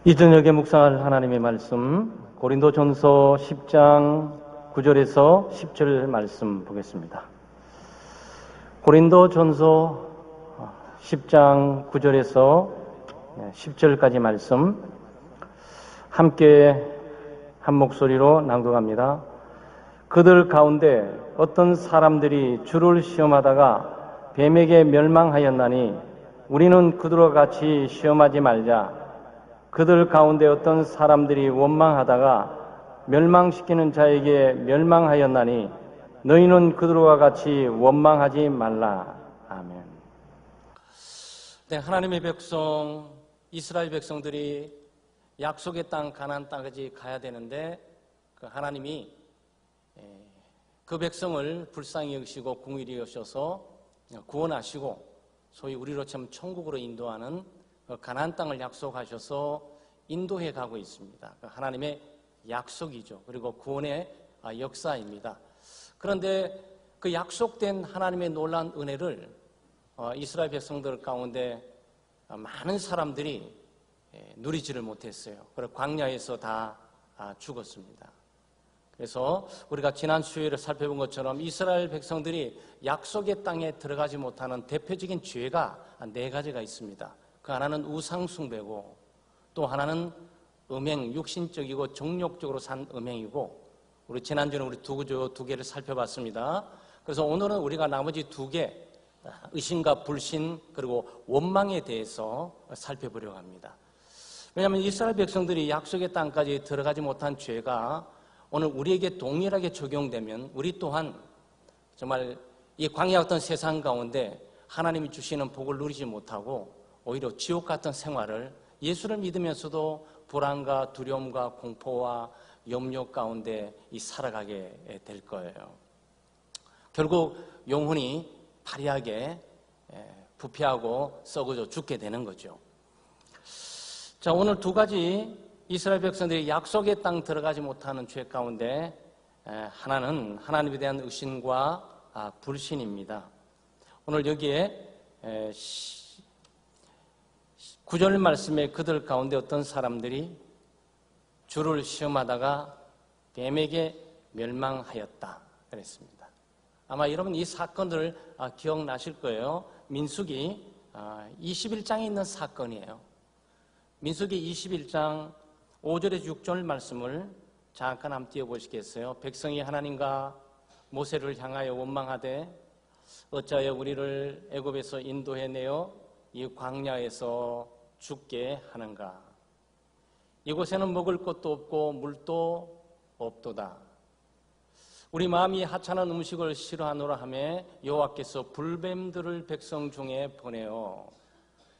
이 저녁에 묵상할 하나님의 말씀 고린도전서 10장 9절에서 10절 말씀 보겠습니다. 고린도전서 10장 9절에서 10절까지 말씀 함께 한 목소리로 낭독합니다. 그들 가운데 어떤 사람들이 주를 시험하다가 뱀에게 멸망하였나니 우리는 그들과 같이 시험하지 말자. 그들 가운데 어떤 사람들이 원망하다가 멸망시키는 자에게 멸망하였나니 너희는 그들과 같이 원망하지 말라. 아멘. 네, 하나님의 백성, 이스라엘 백성들이 약속의 땅 가나안 땅까지 가야 되는데 그 하나님이 그 백성을 불쌍히 여기시고 긍휼히 여기셔서 구원하시고 소위 우리로 참 천국으로 인도하는 가나안 땅을 약속하셔서 인도해 가고 있습니다. 하나님의 약속이죠. 그리고 구원의 역사입니다. 그런데 그 약속된 하나님의 놀라운 은혜를 이스라엘 백성들 가운데 많은 사람들이 누리지를 못했어요. 그리고 광야에서 다 죽었습니다. 그래서 우리가 지난 수요일에 살펴본 것처럼 이스라엘 백성들이 약속의 땅에 들어가지 못하는 대표적인 죄가 네 가지가 있습니다. 그 하나는 우상 숭배고 또 하나는 음행, 육신적이고 정욕적으로 산 음행이고 우리 지난주는 우리 두 개를 살펴봤습니다. 그래서 오늘은 우리가 나머지 두 개, 의심과 불신 그리고 원망에 대해서 살펴보려고 합니다. 왜냐하면 이스라엘 백성들이 약속의 땅까지 들어가지 못한 죄가 오늘 우리에게 동일하게 적용되면 우리 또한 정말 이 광야 같은 세상 가운데 하나님이 주시는 복을 누리지 못하고 오히려 지옥 같은 생활을 예수를 믿으면서도 불안과 두려움과 공포와 염려 가운데 살아가게 될 거예요. 결국 영혼이 파리하게 부패하고 썩어져 죽게 되는 거죠. 자, 오늘 두 가지 이스라엘 백성들이 약속의 땅 들어가지 못하는 죄 가운데 하나는 하나님에 대한 의심과 불신입니다. 오늘 여기에 9절 말씀에 그들 가운데 어떤 사람들이 주를 시험하다가 뱀에게 멸망하였다 그랬습니다. 아마 여러분 이 사건들을 기억나실 거예요. 민수기 21장에 있는 사건이에요. 민수기 21장 5절에서 6절 말씀을 잠깐 한번 띄워보시겠어요? 백성이 하나님과 모세를 향하여 원망하되 어찌하여 우리를 애굽에서 인도해내어 이 광야에서 죽게 하는가? 이곳에는 먹을 것도 없고 물도 없도다. 우리 마음이 하찮은 음식을 싫어하노라 하며 여호와께서 불뱀들을 백성 중에 보내어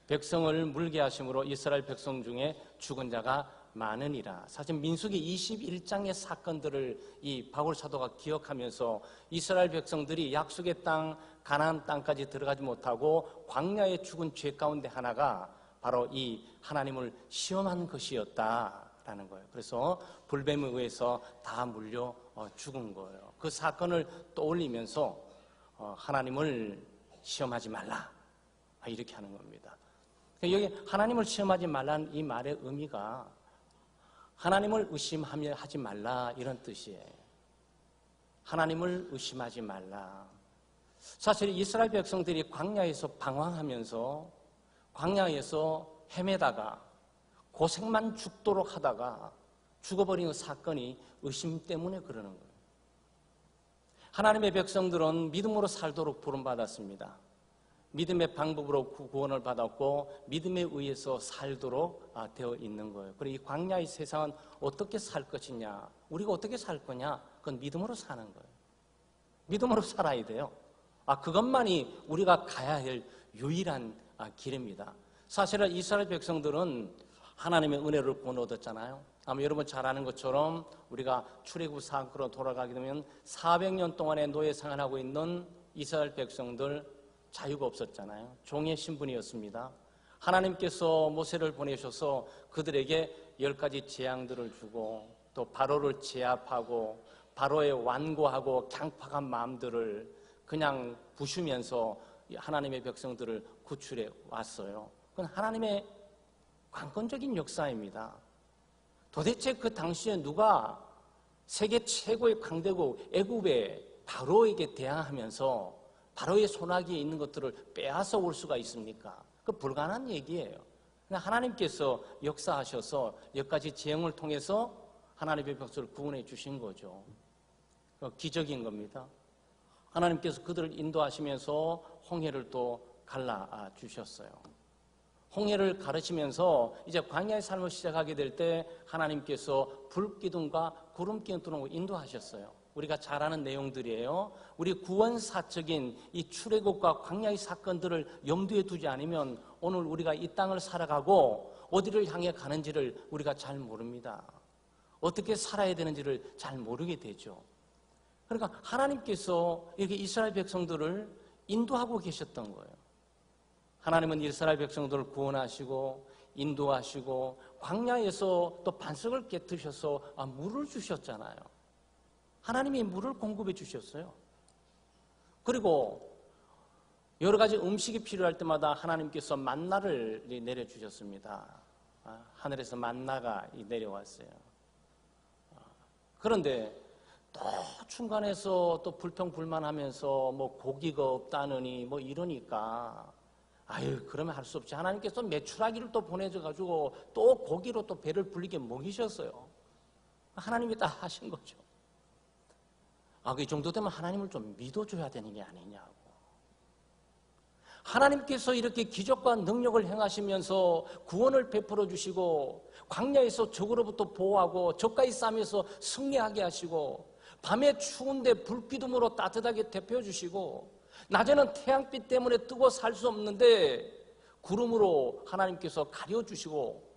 백성을 물게 하심으로 이스라엘 백성 중에 죽은 자가 많으니라. 사실 민수기 21장의 사건들을 이 바울 사도가 기억하면서 이스라엘 백성들이 약속의 땅 가나안 땅까지 들어가지 못하고 광야에 죽은 죄 가운데 하나가 바로 이 하나님을 시험한 것이었다라는 거예요. 그래서 불뱀에 의해서 다 물려 죽은 거예요. 그 사건을 떠올리면서 하나님을 시험하지 말라 이렇게 하는 겁니다. 여기 하나님을 시험하지 말라는 이 말의 의미가 하나님을 의심하며 하지 말라 이런 뜻이에요. 하나님을 의심하지 말라. 사실 이스라엘 백성들이 광야에서 방황하면서 광야에서 헤매다가 고생만 죽도록 하다가 죽어버리는 사건이 의심 때문에 그러는 거예요. 하나님의 백성들은 믿음으로 살도록 부름받았습니다. 믿음의 방법으로 구원을 받았고 믿음에 의해서 살도록 되어 있는 거예요. 그리고 이 광야의 세상은 어떻게 살 것이냐, 우리가 어떻게 살 거냐, 그건 믿음으로 사는 거예요. 믿음으로 살아야 돼요. 그것만이 우리가 가야 할 유일한 길입니다. 사실은 이스라엘 백성들은 하나님의 은혜를 구원 얻었잖아요. 아마 여러분 잘 아는 것처럼 우리가 출애굽 사건으로 돌아가게 되면 400년 동안의 노예 생활하고 있는 이스라엘 백성들 자유가 없었잖아요. 종의 신분이었습니다. 하나님께서 모세를 보내셔서 그들에게 10가지 재앙들을 주고 또 바로를 제압하고 바로의 완고하고 강팍한 마음들을 그냥 부수면서 하나님의 백성들을 구출해 왔어요. 그건 하나님의 관건적인 역사입니다. 도대체 그 당시에 누가 세계 최고의 강대국 애굽의 바로에게 대항하면서 바로의 손아귀에 있는 것들을 빼앗아 올 수가 있습니까? 그 불가능한 얘기예요. 하나님께서 역사하셔서 여기까지 재앙을 통해서 하나님의 백성을 구원해 주신 거죠. 기적인 겁니다. 하나님께서 그들을 인도하시면서 홍해를 또 갈라 주셨어요. 홍해를 가르치면서 이제 광야의 삶을 시작하게 될 때 하나님께서 불기둥과 구름기둥으로 인도하셨어요. 우리가 잘 아는 내용들이에요. 우리 구원사적인 이 출애굽과 광야의 사건들을 염두에 두지 않으면 오늘 우리가 이 땅을 살아가고 어디를 향해 가는지를 우리가 잘 모릅니다. 어떻게 살아야 되는지를 잘 모르게 되죠. 그러니까 하나님께서 이렇게 이스라엘 백성들을 인도하고 계셨던 거예요. 하나님은 이스라엘 백성들을 구원하시고 인도하시고 광야에서 또 반석을 깨뜨셔서 물을 주셨잖아요. 하나님이 물을 공급해 주셨어요. 그리고 여러 가지 음식이 필요할 때마다 하나님께서 만나를 내려주셨습니다. 하늘에서 만나가 내려왔어요. 그런데 또 중간에서 또 불평불만하면서 뭐 고기가 없다느니 뭐 이러니까 아유 그러면 할 수 없지. 하나님께서 메추라기를 또 보내줘가지고 또 고기로 또 배를 불리게 먹이셨어요. 하나님이 다 하신 거죠. 이 정도 되면 하나님을 좀 믿어줘야 되는 게 아니냐고. 하나님께서 이렇게 기적과 능력을 행하시면서 구원을 베풀어 주시고 광야에서 적으로부터 보호하고 적과의 싸움에서 승리하게 하시고 밤에 추운데 불기둥으로 따뜻하게 데펴 주시고 낮에는 태양빛 때문에 뜨고 살 수 없는데 구름으로 하나님께서 가려주시고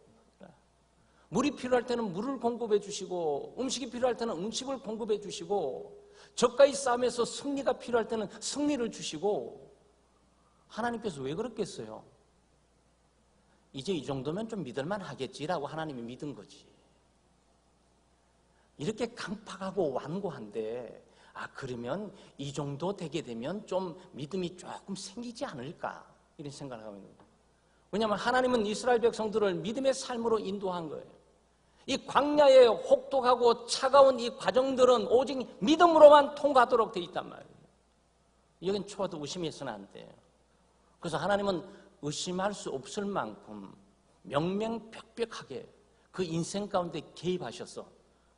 물이 필요할 때는 물을 공급해 주시고 음식이 필요할 때는 음식을 공급해 주시고 적과의 싸움에서 승리가 필요할 때는 승리를 주시고 하나님께서 왜 그렇겠어요? 이제 이 정도면 좀 믿을만 하겠지라고 하나님이 믿은 거지. 이렇게 강팍하고 완고한데 그러면 이 정도 되게 되면 좀 믿음이 조금 생기지 않을까 이런 생각을 하고 있는 거예요. 왜냐하면 하나님은 이스라엘 백성들을 믿음의 삶으로 인도한 거예요. 이 광야의 혹독하고 차가운 이 과정들은 오직 믿음으로만 통과하도록 되어 있단 말이에요. 여긴 초도 의심해서는 안 돼요. 그래서 하나님은 의심할 수 없을 만큼 명명백백하게 그 인생 가운데 개입하셔서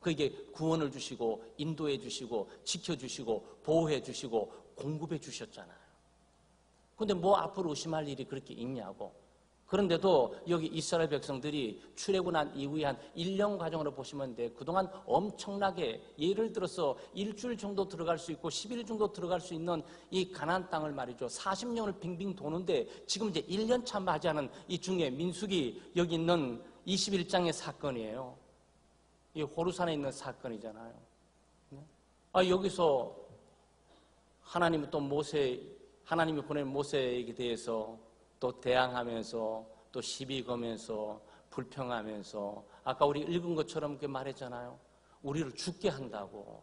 그에게 구원을 주시고 인도해 주시고 지켜주시고 보호해 주시고 공급해 주셨잖아요. 그런데 뭐 앞으로 의심할 일이 그렇게 있냐고. 그런데도 여기 이스라엘 백성들이 출애굽 난 이후에 한 1년 과정으로 보시면 돼. 그동안 엄청나게 예를 들어서 일주일 정도 들어갈 수 있고 10일 정도 들어갈 수 있는 이 가나안 땅을 말이죠. 40년을 빙빙 도는데 지금 이제 1년 차 맞이하는 이 중에 민수기 여기 있는 21장의 사건이에요. 이 호르산에 있는 사건이잖아요. 여기서 하나님이 또 하나님이 보낸 모세에게 대해서 또 대항하면서 또 시비 거면서 불평하면서 아까 우리 읽은 것처럼 그렇게 말했잖아요. 우리를 죽게 한다고.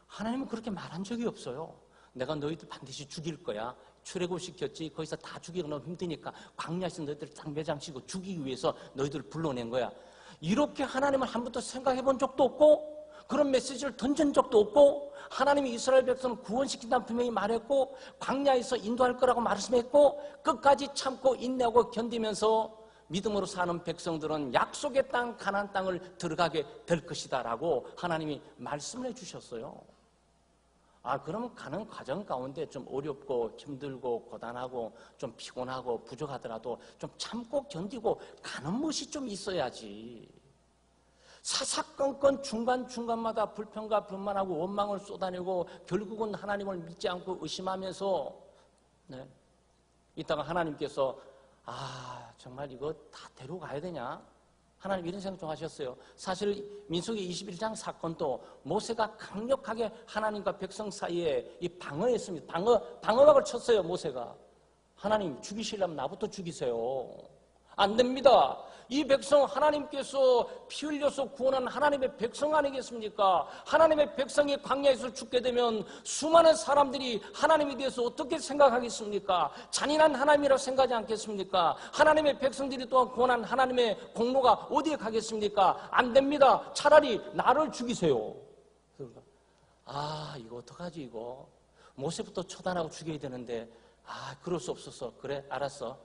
하나님은 그렇게 말한 적이 없어요. 내가 너희들 반드시 죽일 거야. 출애굽시켰지. 거기서 다 죽이기 너무 힘드니까 광야에서 너희들 딱 매장시키고 죽이기 위해서 너희들을 불러낸 거야. 이렇게 하나님을 한 번도 생각해 본 적도 없고 그런 메시지를 던진 적도 없고 하나님이 이스라엘 백성을 구원시킨다는 분명히 말했고 광야에서 인도할 거라고 말씀했고 끝까지 참고 인내하고 견디면서 믿음으로 사는 백성들은 약속의 땅 가나안 땅을 들어가게 될 것이다 라고 하나님이 말씀을 해주셨어요. 그러면 가는 과정 가운데 좀 어렵고 힘들고 고단하고 좀 피곤하고 부족하더라도 좀 참고 견디고 가는 것이 좀 있어야지. 사사건건 중간중간마다 불평과 불만하고 원망을 쏟아내고 결국은 하나님을 믿지 않고 의심하면서 이따가 하나님께서 정말 이거 다 데려가야 되냐? 하나님 이런 생각 좀 하셨어요. 사실 민수기 21장 사건도 모세가 강력하게 하나님과 백성 사이에 이 방어막을 쳤어요. 모세가. 하나님 죽이시려면 나부터 죽이세요. 안 됩니다. 이 백성 하나님께서 피 흘려서 구원한 하나님의 백성 아니겠습니까? 하나님의 백성이 광야에서 죽게 되면 수많은 사람들이 하나님에 대해서 어떻게 생각하겠습니까? 잔인한 하나님이라고 생각하지 않겠습니까? 하나님의 백성들이 또한 구원한 하나님의 공로가 어디에 가겠습니까? 안 됩니다. 차라리 나를 죽이세요. 이거 어떡하지 이거? 모세부터 처단하고 죽여야 되는데 그럴 수 없었어. 그래 알았어.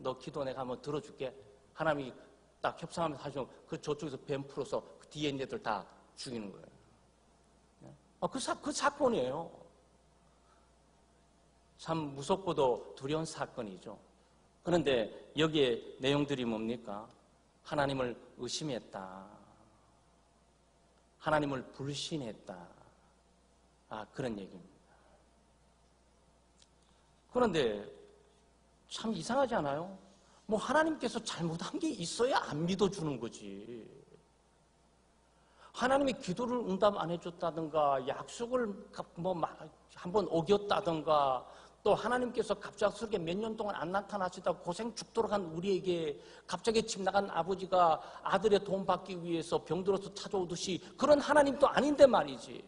너 기도 내가 한번 들어줄게. 하나님이 딱 협상하면서 하시면 그 저쪽에서 뱀 풀어서 그 뒤에 있는 애들 다 죽이는 거예요. 그 사건이에요. 참 무섭고도 두려운 사건이죠. 그런데 여기에 내용들이 뭡니까? 하나님을 의심했다. 하나님을 불신했다. 그런 얘기입니다. 그런데 참 이상하지 않아요? 하나님께서 잘못한 게 있어야 안 믿어주는 거지. 하나님이 기도를 응답 안 해줬다든가, 약속을 한번 어겼다든가, 또 하나님께서 갑작스럽게 몇 년 동안 안 나타나시다가 고생 죽도록 한 우리에게 갑자기 집 나간 아버지가 아들의 돈 받기 위해서 병들어서 찾아오듯이 그런 하나님도 아닌데 말이지.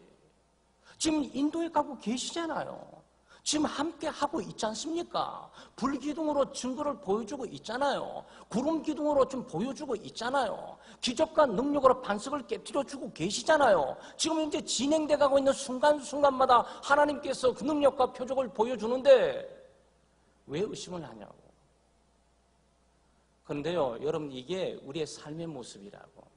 지금 인도에 가고 계시잖아요. 지금 함께 하고 있지 않습니까? 불기둥으로 증거를 보여주고 있잖아요. 구름 기둥으로 좀 보여주고 있잖아요. 기적과 능력으로 반석을 깨뜨려주고 계시잖아요. 지금 이제 진행돼 가고 있는 순간순간마다 하나님께서 그 능력과 표적을 보여주는데 왜 의심을 하냐고. 그런데요, 여러분 이게 우리의 삶의 모습이라고.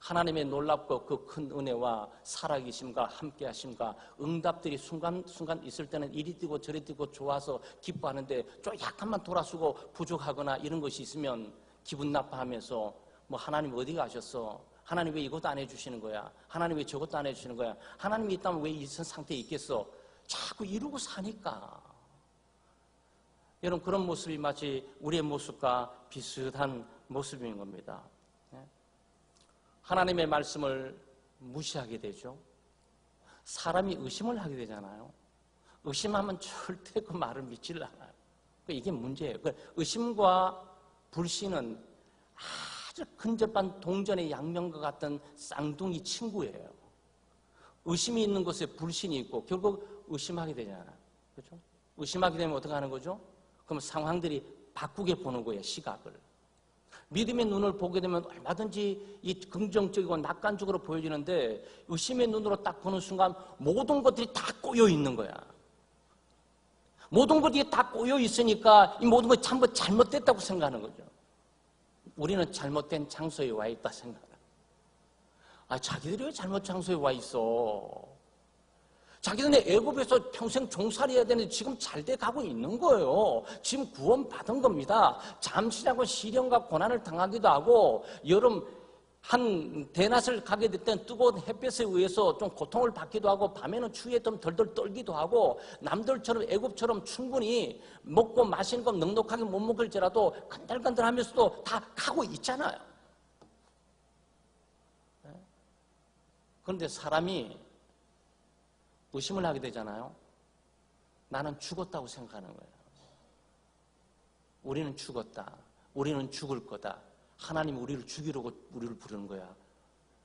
하나님의 놀랍고 그 큰 은혜와 살아계심과 함께하심과 응답들이 순간순간 있을 때는 이리 뛰고 저리 뛰고 좋아서 기뻐하는데 좀 약간만 돌아서고 부족하거나 이런 것이 있으면 기분 나빠하면서 하나님 어디 가셨어? 하나님 왜 이것도 안 해주시는 거야? 하나님 왜 저것도 안 해주시는 거야? 하나님이 있다면 왜 이 상태에 있겠어? 자꾸 이러고 사니까. 여러분 그런 모습이 마치 우리의 모습과 비슷한 모습인 겁니다. 하나님의 말씀을 무시하게 되죠. 사람이 의심을 하게 되잖아요. 의심하면 절대 그 말을 믿질 않아요. 이게 문제예요. 의심과 불신은 아주 근접한 동전의 양면과 같은 쌍둥이 친구예요. 의심이 있는 곳에 불신이 있고 결국 의심하게 되잖아요. 그렇죠? 의심하게 되면 어떻게 하는 거죠? 그럼 상황들이 바꾸게 보는 거예요, 시각을. 믿음의 눈을 보게 되면 얼마든지 이 긍정적이고 낙관적으로 보여지는데 의심의 눈으로 딱 보는 순간 모든 것들이 다 꼬여 있는 거야. 모든 것들이 다 꼬여 있으니까 이 모든 것이 전부 잘못됐다고 생각하는 거죠. 우리는 잘못된 장소에 와 있다 생각해요. 자기들이 왜 잘못 장소에 와 있어? 자기들은 애굽에서 평생 종살이해야 되는데 지금 잘 돼 가고 있는 거예요. 지금 구원받은 겁니다. 잠시 자고 시련과 고난을 당하기도 하고 여름 한 대낮을 가게 될 때는 뜨거운 햇볕에 의해서 좀 고통을 받기도 하고 밤에는 추위에 좀 덜덜 떨기도 하고 남들처럼 애굽처럼 충분히 먹고 마시는 건 넉넉하게 못 먹을지라도 간달간달하면서도 다 가고 있잖아요. 그런데 사람이 의심을 하게 되잖아요. 나는 죽었다고 생각하는 거예요. 우리는 죽었다. 우리는 죽을 거다. 하나님이 우리를 죽이려고 우리를 부르는 거야.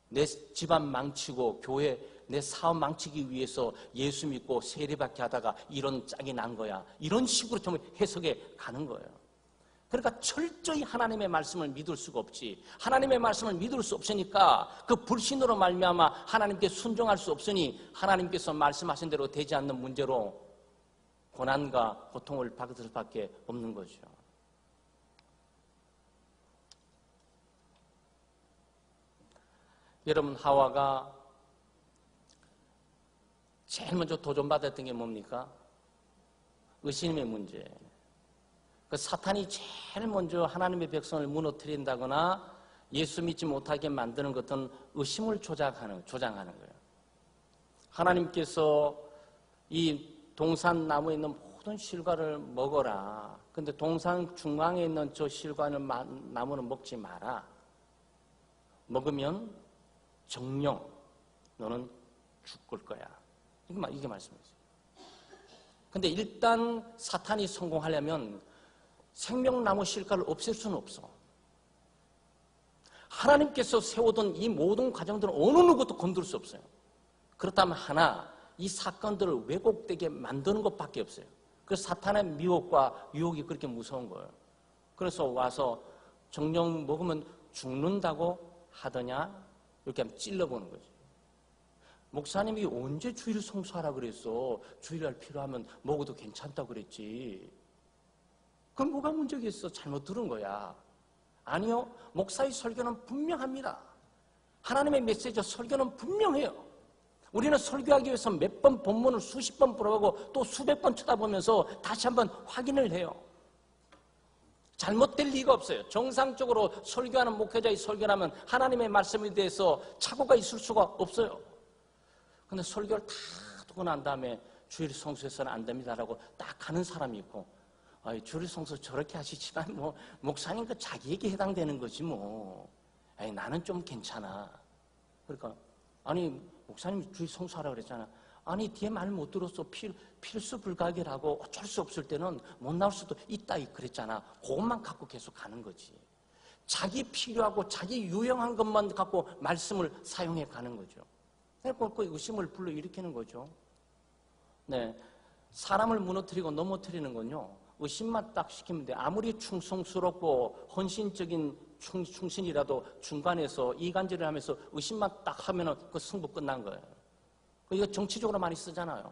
내 집안 망치고 교회 내 사업 망치기 위해서 예수 믿고 세례받게 하다가 이런 짝이 난 거야. 이런 식으로 좀 해석해 가는 거예요. 그러니까 철저히 하나님의 말씀을 믿을 수가 없지. 하나님의 말씀을 믿을 수 없으니까 그 불신으로 말미암아 하나님께 순종할 수 없으니 하나님께서 말씀하신 대로 되지 않는 문제로 고난과 고통을 받을 수밖에 없는 거죠. 여러분 하와가 제일 먼저 도전받았던 게 뭡니까? 의심의 문제. 그 사탄이 제일 먼저 하나님의 백성을 무너뜨린다거나 예수 믿지 못하게 만드는 것은 의심을 조장하는 거예요. 하나님께서 이 동산 나무에 있는 모든 실과를 먹어라. 근데 동산 중앙에 있는 저 실과는 나무는 먹지 마라. 먹으면 정령 너는 죽을 거야. 이게 말씀이죠. 근데 일단 사탄이 성공하려면 생명나무 실과를 없앨 수는 없어. 하나님께서 세우던 이 모든 과정들은 어느 누구도 건들 수 없어요. 그렇다면 하나, 이 사건들을 왜곡되게 만드는 것밖에 없어요. 그 사탄의 미혹과 유혹이 그렇게 무서운 거예요. 그래서 와서 정령 먹으면 죽는다고 하더냐? 이렇게 하면 찔러보는 거지. 목사님이 언제 주일 성수하라 그랬어? 주일날 필요하면 먹어도 괜찮다고 그랬지. 그럼 뭐가 문제겠어? 잘못 들은 거야. 아니요. 목사의 설교는 분명합니다. 하나님의 메시지 설교는 분명해요. 우리는 설교하기 위해서 몇 번 본문을 수십 번 풀어가고 또 수백 번 쳐다보면서 다시 한번 확인을 해요. 잘못될 리가 없어요. 정상적으로 설교하는 목회자의 설교라면 하나님의 말씀에 대해서 착오가 있을 수가 없어요. 근데 설교를 다 듣고 난 다음에 주일 성수해서는 안 됩니다라고 딱 하는 사람이 있고, 주일 성수 저렇게 하시지만 뭐 목사님 그 자기에게 해당되는 거지 뭐. 나는 좀 괜찮아. 그러니까 아니 목사님이 주일 성수하라 그랬잖아. 아니 뒤에 말 못 들었어. 필수 불가결하고 어쩔 수 없을 때는 못 나올 수도 있다 그랬잖아. 그것만 갖고 계속 가는 거지. 자기 필요하고 자기 유용한 것만 갖고 말씀을 사용해 가는 거죠. 그러니까 그 의심을 불러일으키는 거죠. 네, 사람을 무너뜨리고 넘어뜨리는 건요, 의심만 딱 시키면 돼. 아무리 충성스럽고 헌신적인 충신이라도 중간에서 이간질을 하면서 의심만 딱 하면은 그 승부 끝난 거예요. 이거 정치적으로 많이 쓰잖아요.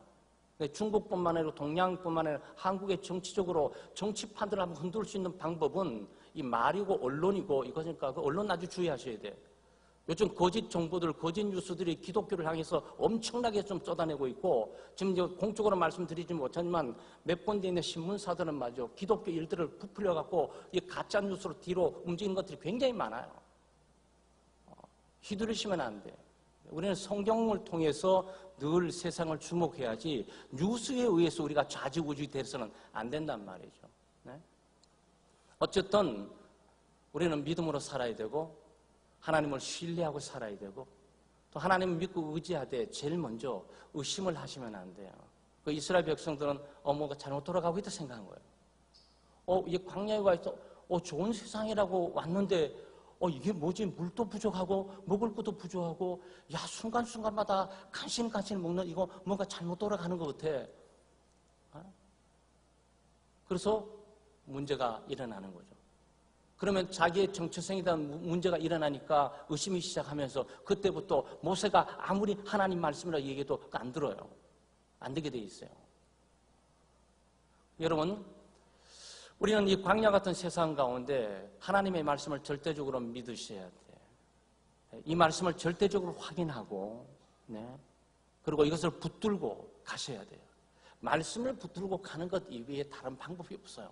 중국뿐만 아니라 동양뿐만 아니라 한국의 정치적으로 정치판들을 한번 흔들 수 있는 방법은 이 말이고 언론이고 이거니까 그 언론 아주 주의하셔야 돼. 요즘 거짓 정보들, 거짓 뉴스들이 기독교를 향해서 엄청나게 좀 쏟아내고 있고, 지금 이제 공적으로 말씀드리지 못하지만 몇 군데 있는 신문사들은 말이죠, 기독교 일들을 부풀려갖고 이 가짜 뉴스로 뒤로 움직이는 것들이 굉장히 많아요. 휘두르시면 안 돼. 우리는 성경을 통해서 늘 세상을 주목해야지 뉴스에 의해서 우리가 좌지우지 돼서는 안 된단 말이죠. 네? 어쨌든 우리는 믿음으로 살아야 되고 하나님을 신뢰하고 살아야 되고 또 하나님을 믿고 의지하되 제일 먼저 의심을 하시면 안 돼요. 그 이스라엘 백성들은 뭐가 잘못 돌아가고 있다 생각한 거예요. 이 광야에 와 있어. 좋은 세상이라고 왔는데 이게 뭐지? 물도 부족하고 먹을 것도 부족하고 야 순간순간마다 간신 먹는 이거 뭔가 잘못 돌아가는 것 같아. 그래서 문제가 일어나는 거죠. 그러면 자기의 정체성에 대한 문제가 일어나니까 의심이 시작하면서 그때부터 모세가 아무리 하나님 말씀이라 얘기해도 안 들어요. 안 되게 돼 있어요. 여러분, 우리는 이 광야 같은 세상 가운데 하나님의 말씀을 절대적으로 믿으셔야 돼. 이 말씀을 절대적으로 확인하고, 네. 그리고 이것을 붙들고 가셔야 돼요. 말씀을 붙들고 가는 것 이외에 다른 방법이 없어요.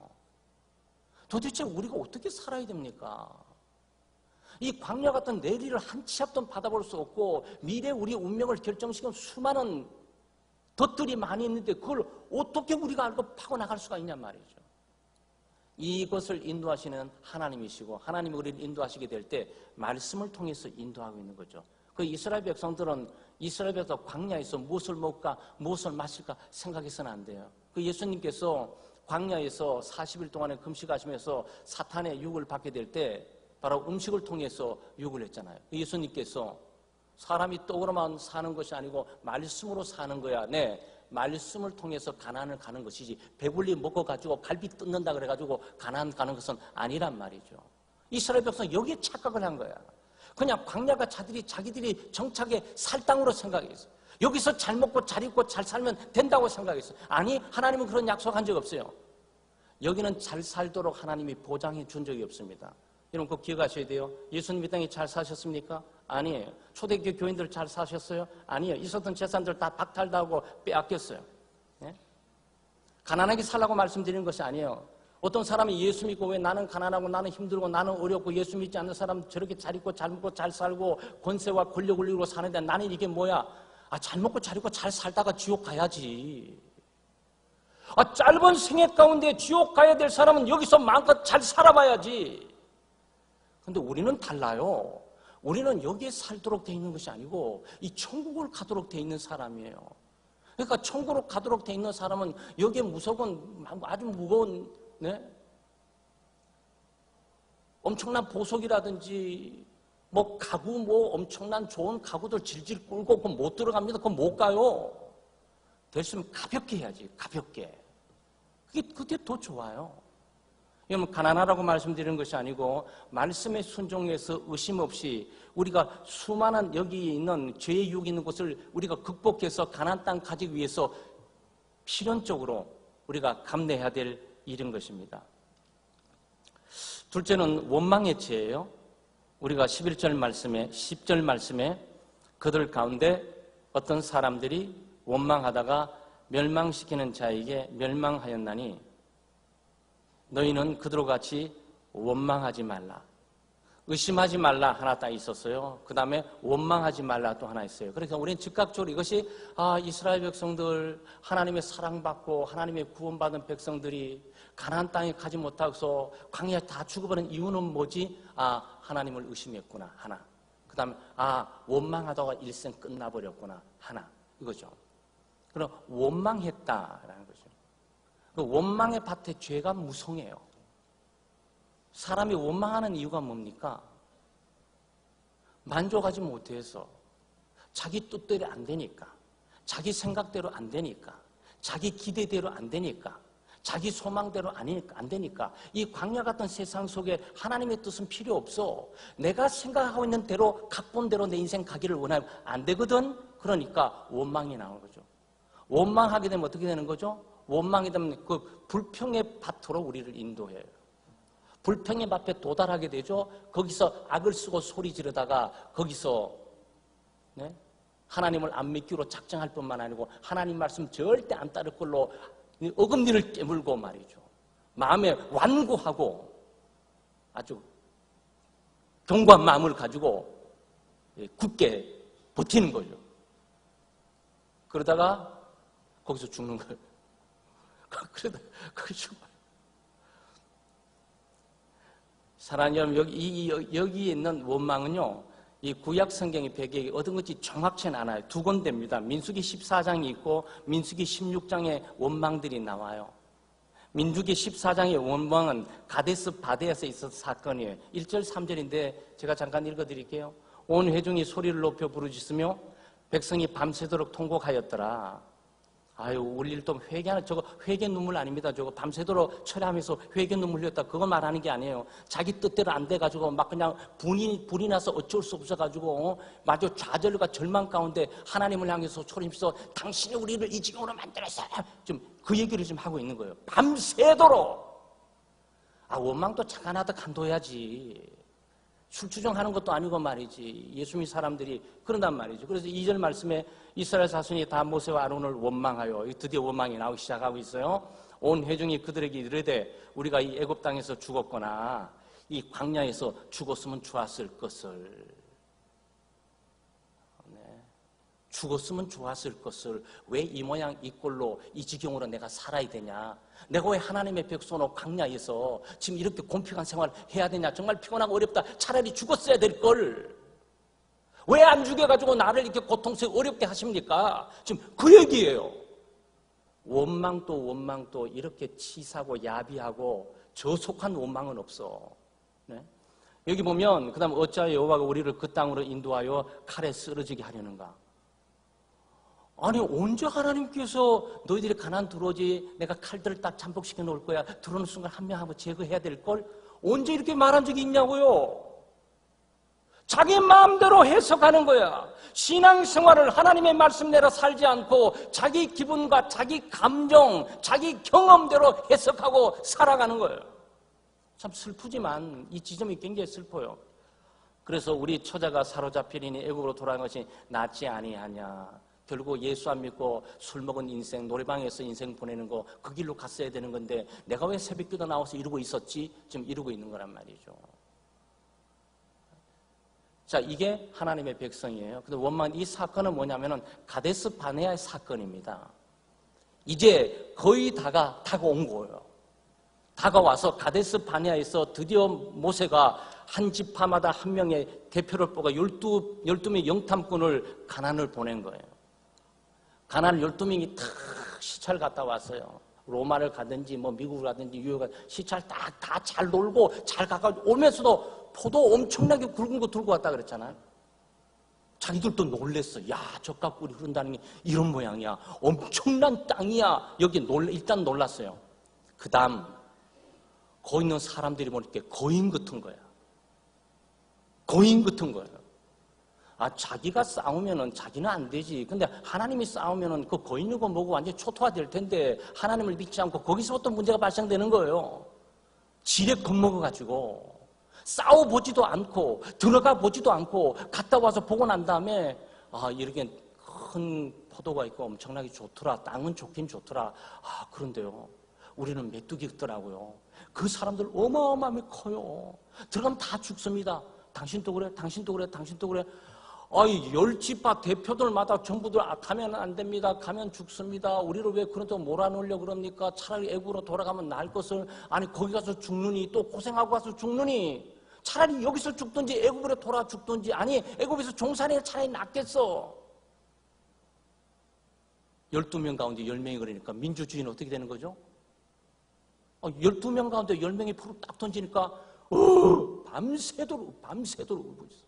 도대체 우리가 어떻게 살아야 됩니까? 이 광야 같은 내리를 한 치 앞도 받아볼 수 없고 미래 우리의 운명을 결정시키는 수많은 덫들이 많이 있는데 그걸 어떻게 우리가 알고 파고나갈 수가 있냔 말이죠. 이것을 인도하시는 하나님이시고 하나님이 우리를 인도하시게 될 때 말씀을 통해서 인도하고 있는 거죠. 그 이스라엘 백성들은 이스라엘 백성 광야에서 무엇을 먹을까 무엇을 마실까 생각해서는 안 돼요. 그 예수님께서 광야에서 40일 동안에 금식하시면서 사탄의 유혹을 받게 될 때 바로 음식을 통해서 유혹을 했잖아요. 예수님께서 사람이 떡으로만 사는 것이 아니고 말씀으로 사는 거야. 네, 말씀을 통해서 가나안을 가는 것이지 배불리 먹어가지고 갈비 뜯는다 그래가지고 가나안 가는 것은 아니란 말이죠. 이스라엘 백성은 여기에 착각을 한 거야. 그냥 광야가 자기들이 정착의 살 땅으로 생각했어. 여기서 잘 먹고 잘 입고 잘 살면 된다고 생각했어요. 아니, 하나님은 그런 약속한 적 없어요. 여기는 잘 살도록 하나님이 보장해 준 적이 없습니다. 여러분 꼭 기억하셔야 돼요. 예수님 이 땅에 잘 사셨습니까? 아니에요. 초대교회 교인들 잘 사셨어요? 아니에요. 있었던 재산들 다 박탈당하고 빼앗겼어요. 네? 가난하게 살라고 말씀드리는 것이 아니에요. 어떤 사람이 예수 믿고 왜 나는 가난하고 나는 힘들고 나는 어렵고 예수 믿지 않는 사람 저렇게 잘 입고 잘 먹고 잘 살고 권세와 권력을 이루고 사는데 나는 이게 뭐야? 잘 먹고 잘 입고 잘 살다가 지옥 가야지. 짧은 생애 가운데 지옥 가야 될 사람은 여기서 마음껏 잘 살아봐야지. 근데 우리는 달라요. 우리는 여기에 살도록 돼 있는 것이 아니고 이 천국을 가도록 돼 있는 사람이에요. 그러니까 천국으로 가도록 돼 있는 사람은 여기에 아주 무거운, 네? 엄청난 보석이라든지 뭐 가구 뭐 엄청난 좋은 가구들 질질 끌고 그거 못 들어갑니다. 그거 못 가요. 될 수 있으면 가볍게 해야지. 가볍게. 그게 더 좋아요. 여러분 가난하라고 말씀드리는 것이 아니고 말씀에 순종해서 의심 없이 우리가 수많은 여기 있는 죄의 유혹이 있는 곳을 우리가 극복해서 가나안 땅 가지기 위해서 필연적으로 우리가 감내해야 될 일인 것입니다. 둘째는 원망의 죄예요. 우리가 11절 말씀에 10절 말씀에 그들 가운데 어떤 사람들이 원망하다가 멸망시키는 자에게 멸망하였나니 너희는 그들과 같이 원망하지 말라. 의심하지 말라 하나 딱 있었어요. 그 다음에 원망하지 말라 또 하나 있어요. 그러니까 우리는 즉각적으로 이것이 이스라엘 백성들 하나님의 사랑받고 하나님의 구원받은 백성들이 가나안 땅에 가지 못하고서 광야에 다 죽어버린 이유는 뭐지? 하나님을 의심했구나 하나. 그 다음에 원망하다가 일생 끝나버렸구나 하나. 이거죠. 그럼 원망했다라는 거죠. 그 원망의 밭에 죄가 무성해요. 사람이 원망하는 이유가 뭡니까? 만족하지 못해서 자기 뜻대로 안 되니까, 자기 생각대로 안 되니까, 자기 기대대로 안 되니까, 자기 소망대로 안 되니까 이 광야 같은 세상 속에 하나님의 뜻은 필요 없어. 내가 생각하고 있는 대로 각본대로 내 인생 가기를 원하면 안 되거든. 그러니까 원망이 나오는 거죠. 원망하게 되면 어떻게 되는 거죠? 원망이 되면 그 불평의 밭으로 우리를 인도해요. 불평의 밭에 도달하게 되죠. 거기서 악을 쓰고 소리 지르다가 거기서 하나님을 안 믿기로 작정할 뿐만 아니고 하나님 말씀 절대 안 따를 걸로 어금니를 깨물고 말이죠. 마음에 완고하고 아주 견고한 마음을 가지고 굳게 버티는 거죠. 그러다가 거기서 죽는 거예요. 그러다 거기 죽어요. 사랑하는 여러분, 여기 있는 원망은요, 이 구약 성경의 배경이 어떤 것이 정확치는 않아요. 두 군데입니다. 민수기 14장이 있고 민수기 16장에 원망들이 나와요. 민수기 14장의 원망은 가데스 바데아에서 있었던 사건이에요. 1절 3절인데 제가 잠깐 읽어드릴게요. 온 회중이 소리를 높여 부르짖으며 백성이 밤새도록 통곡하였더라. 울릴 또 회개하는 저거 회개 눈물 아닙니다. 저거 밤새도록 철회하면서 회개 눈물 흘렸다. 그거 말하는 게 아니에요. 자기 뜻대로 안 돼가지고 막 그냥 불이 나서 어쩔 수 없어가지고 마저 좌절과 절망 가운데 하나님을 향해서 소리면서 당신이 우리를 이 지경으로 만들었어. 지금 그 얘기를 지금 하고 있는 거예요. 밤새도록. 원망도 잠깐 하다 간도해야지. 술주정하는 것도 아니고 말이지. 예수 믿는 사람들이 그런단 말이죠. 그래서 2절 말씀에 이스라엘 자손이 다 모세와 아론을 원망하여 드디어 원망이 나오기 시작하고 있어요. 온 회중이 그들에게 이르되 우리가 이 애굽 땅에서 죽었거나 이 광야에서 죽었으면 좋았을 것을. 죽었으면 좋았을 것을 왜 이 모양 이 꼴로 이 지경으로 내가 살아야 되냐. 내가 왜 하나님의 백성으로 광야에서 지금 이렇게 곤핍한 생활을 해야 되냐. 정말 피곤하고 어렵다. 차라리 죽었어야 될 걸. 왜 안 죽여가지고 나를 이렇게 고통스럽게 어렵게 하십니까? 지금 그 얘기예요. 원망도 이렇게 치사하고 야비하고 저속한 원망은 없어. 네? 여기 보면 그 다음 어찌하여 여호와가 우리를 그 땅으로 인도하여 칼에 쓰러지게 하려는가. 아니 언제 하나님께서 너희들이 가나안 들어오지 내가 칼들을 딱 잠복시켜 놓을 거야. 들어오는 순간 한 명 한번 제거해야 될 걸. 언제 이렇게 말한 적이 있냐고요. 자기 마음대로 해석하는 거야. 신앙생활을 하나님의 말씀대로 살지 않고 자기 기분과 자기 감정, 자기 경험대로 해석하고 살아가는 거예요. 참 슬프지만 이 지점이 굉장히 슬퍼요. 그래서 우리 처자가 사로잡히리니 애국으로 돌아간 것이 낫지 아니하냐. 결국 예수 안 믿고 술 먹은 인생, 노래방에서 인생 보내는 거 그 길로 갔어야 되는 건데 내가 왜 새벽기도 나와서 이러고 있었지? 지금 이러고 있는 거란 말이죠. 자, 이게 하나님의 백성이에요. 근데 원망 이 사건은 뭐냐면은 가데스 바네아의 사건입니다. 이제 거의 다가온 거예요. 다가와서 가데스 바네아에서 드디어 모세가 한 지파마다 한 명의 대표를 뽑아 12명의 영탐꾼을 가나안을 보낸 거예요. 가나안 12명이 다 시찰 갔다 왔어요. 로마를 가든지 뭐 미국을 가든지 뉴욕을 시차를 다 잘 놀고 잘 가까워 오면서도 포도 엄청나게 굵은 거 들고 왔다 그랬잖아요. 자기들도 놀랬어. 야, 저까 꿀이 흐른다는 게 이런 모양이야. 엄청난 땅이야. 여기 일단 놀랐어요. 그 다음 거기 있는 사람들이 보니까 거인 같은 거야. 거인 같은 거예요. 자기가 싸우면은 자기는 안 되지. 근데 하나님이 싸우면은 그 거인이고 뭐고 완전히 초토화될 텐데 하나님을 믿지 않고 거기서부터 문제가 발생되는 거예요. 지레 겁먹어가지고 싸워보지도 않고 들어가 보지도 않고 갔다 와서 보고 난 다음에 이렇게 큰 포도가 있고 엄청나게 좋더라. 땅은 좋긴 좋더라. 그런데요. 우리는 메뚜기 같더라고요. 그 사람들 어마어마하게 커요. 들어가면 다 죽습니다. 당신도 그래, 당신도 그래, 당신도 그래. 10지파 대표들마다 전부들 가면 안 됩니다. 가면 죽습니다. 우리를 왜 그런 데 몰아넣으려 그럽니까? 차라리 애국으로 돌아가면 나을 것을. 아니 거기 가서 죽느니 또 고생하고 가서 죽느니 차라리 여기서 죽든지 애국으로 돌아 죽든지 아니 애국에서 종살이가 차라리 낫겠어. 12명 가운데 10명이 그러니까 민주주의는 어떻게 되는 거죠? 12명 가운데 10명이 프로 딱 던지니까 밤새도록 울고 있어.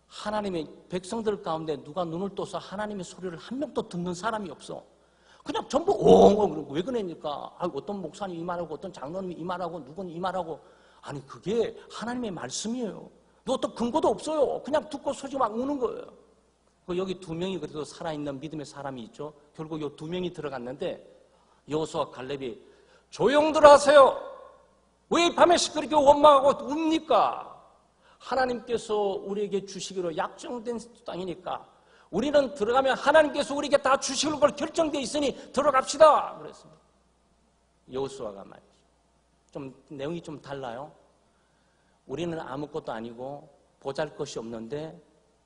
하나님의 백성들 가운데 누가 눈을 떠서 하나님의 소리를 한 명도 듣는 사람이 없어. 그냥 전부 엉엉 왜 그러니까 어떤 목사님 이 말하고 어떤 장로님이 이 말하고 누구는 이 말하고 아니 그게 하나님의 말씀이에요. 너 어떤 근거도 없어요. 그냥 듣고 소식 막 우는 거예요. 여기 2명이 그래도 살아있는 믿음의 사람이 있죠. 결국 이 2명이 들어갔는데 여호수아와 갈렙이 조용들 하세요. 왜 밤에 시끄럽게 원망하고 웁니까? 하나님께서 우리에게 주시기로 약정된 땅이니까 우리는 들어가면 하나님께서 우리에게 다 주실 걸 결정되어 있으니 들어갑시다. 그랬습니다. 여호수아가 말이죠. 좀 내용이 좀 달라요. 우리는 아무것도 아니고 보잘것이 없는데